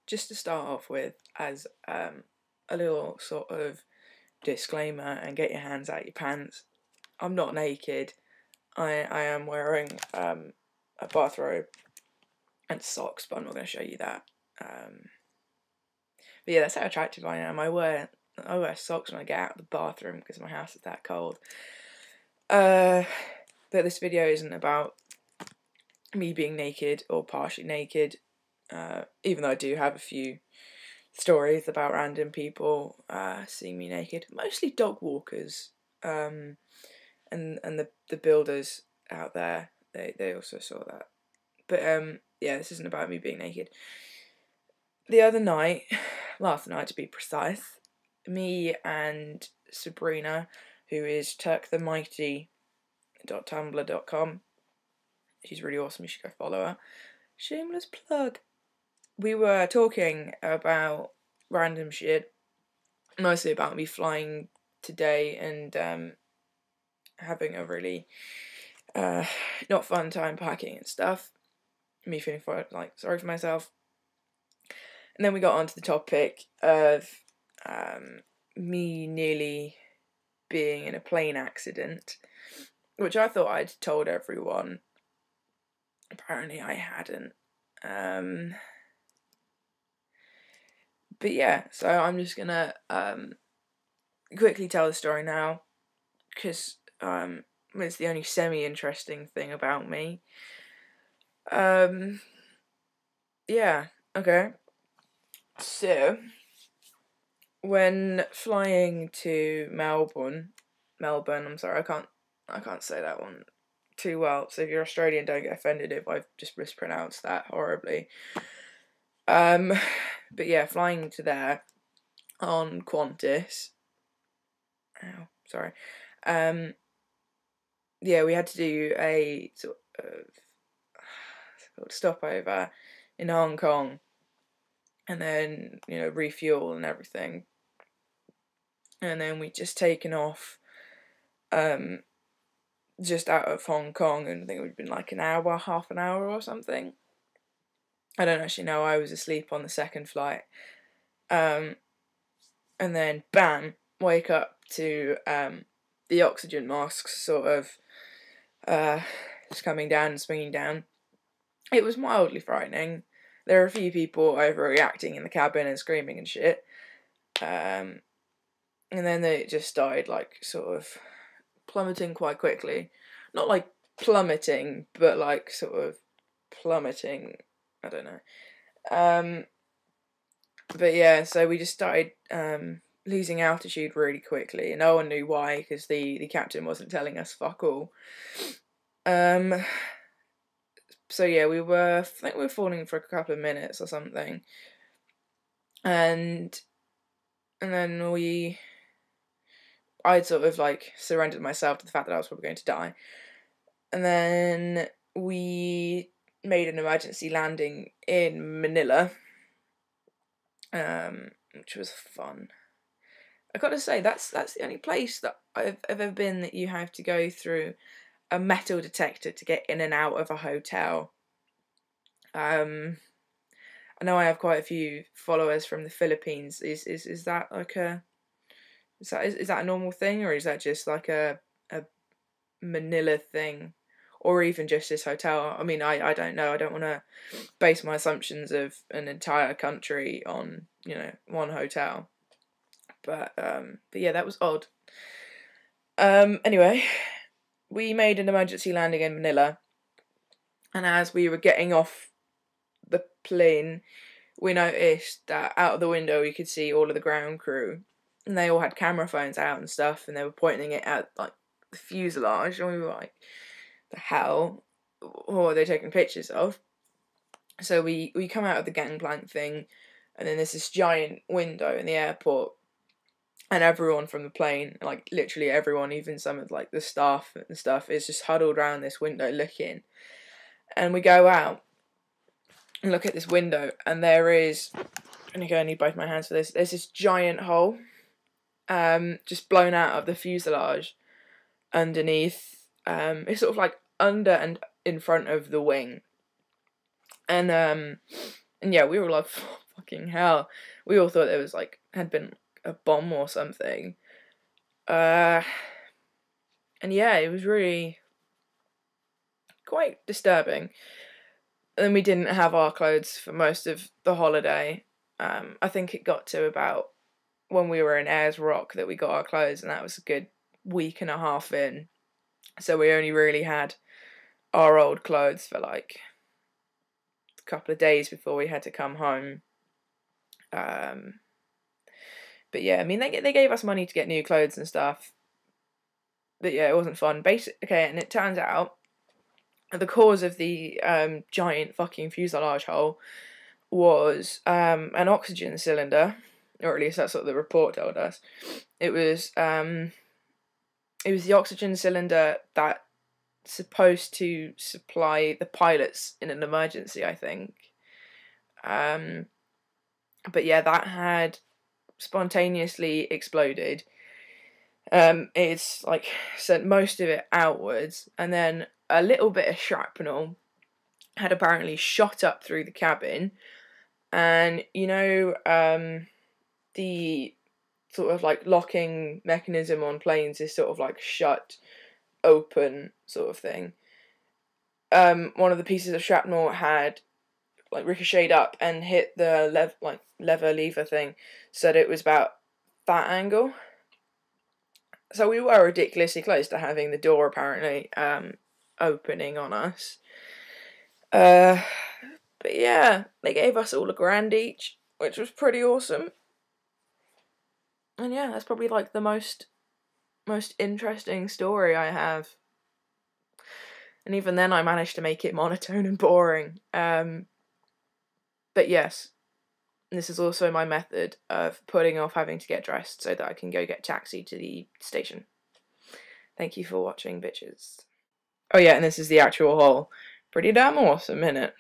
just to start off with, as a little sort of disclaimer, and get your hands out your pants, I'm not naked. I am wearing a bathrobe and socks, but I'm not going to show you that. But yeah, that's how attractive I am. I wear socks when I get out of the bathroom because my house is that cold. But this video isn't about me being naked or partially naked, even though I do have a few stories about random people seeing me naked, mostly dog walkers, and the builders out there. They also saw that. But yeah, this isn't about me being naked. The other night, last night to be precise, me and Sabrina, who is turkthemighty.tumblr.com, she's really awesome, you should go follow her, shameless plug, we were talking about random shit, mostly about me flying today and having a really not fun time packing and stuff, me feeling sorry for myself. And then we got onto the topic of me nearly being in a plane accident, which I thought I'd told everyone. Apparently I hadn't. But yeah, so I'm just gonna quickly tell the story now, because it's the only semi-interesting thing about me. Yeah, okay. So, when flying to Melbourne, I'm sorry, I can't say that one too well, so if you're Australian, don't get offended if I've just mispronounced that horribly. But yeah, flying to there on Qantas. Oh, sorry. Yeah, we had to do a sort of stopover in Hong Kong, and then refuel and everything, and then we just taken off just out of Hong Kong, and I think it would have been like an hour, half an hour or something. I don't actually know, I was asleep on the second flight. And then bam, wake up to the oxygen masks sort of just coming down and swinging down. It was mildly frightening. There were a few people overreacting in the cabin and screaming and shit. And then they just started sort of plummeting quite quickly. Not like plummeting, but sort of plummeting. I don't know. But yeah, so we just started losing altitude really quickly, and no one knew why, because the captain wasn't telling us fuck all. So yeah, I think we were falling for a couple of minutes or something, and then I'd sort of surrendered myself to the fact that I was probably going to die, and then we made an emergency landing in Manila, which was fun. I gotta say, that's the only place that I've ever been that you have to go through a metal detector to get in and out of a hotel. I know I have quite a few followers from the Philippines. Is that is that a normal thing, or is that just a Manila thing, or even just this hotel? I mean, I don't know. I don't want to base my assumptions of an entire country on one hotel. But yeah, that was odd. Anyway, we made an emergency landing in Manila, and as we were getting off the plane, we noticed that out of the window we could see all of the ground crew, and they all had camera phones out and stuff, and they were pointing it at the fuselage, and we were like, the hell, what are they taking pictures of? So we come out of the gangplank thing, and then there's this giant window in the airport, and everyone from the plane, literally everyone, even some of the staff and stuff, is just huddled around this window looking. And we go out and look at this window, and there is, I need both my hands for this, there's this giant hole just blown out of the fuselage underneath. It's sort of under and in front of the wing. And yeah, we were like, fucking hell. We all thought it was like, had been a bomb or something. And yeah, it was really quite disturbing. And we didn't have our clothes for most of the holiday. I think it got to about when we were in Ayers Rock that we got our clothes, and that was a good week and a half in. So we only really had our old clothes for like a couple of days before we had to come home. But yeah, I mean, they gave us money to get new clothes and stuff. But yeah, it wasn't fun. Okay, and it turns out the cause of the giant fucking fuselage hole was an oxygen cylinder, or at least that's what the report told us. It was the oxygen cylinder that's supposed to supply the pilots in an emergency, I think. But yeah, that had spontaneously exploded. It's like sent most of it outwards, and then a little bit of shrapnel had apparently shot up through the cabin, and the sort of like locking mechanism on planes is sort of like shut open sort of thing. One of the pieces of shrapnel had like ricocheted up and hit the lever thing, so that it was about that angle. So we were ridiculously close to having the door apparently opening on us. But yeah, they gave us all $1,000 each, which was pretty awesome. And yeah, that's probably like the most interesting story I have. And even then I managed to make it monotone and boring. But yes, this is also my method of putting off having to get dressed so that I can go get a taxi to the station. Thank you for watching, bitches. Oh yeah, and this is the actual haul. Pretty damn awesome, innit?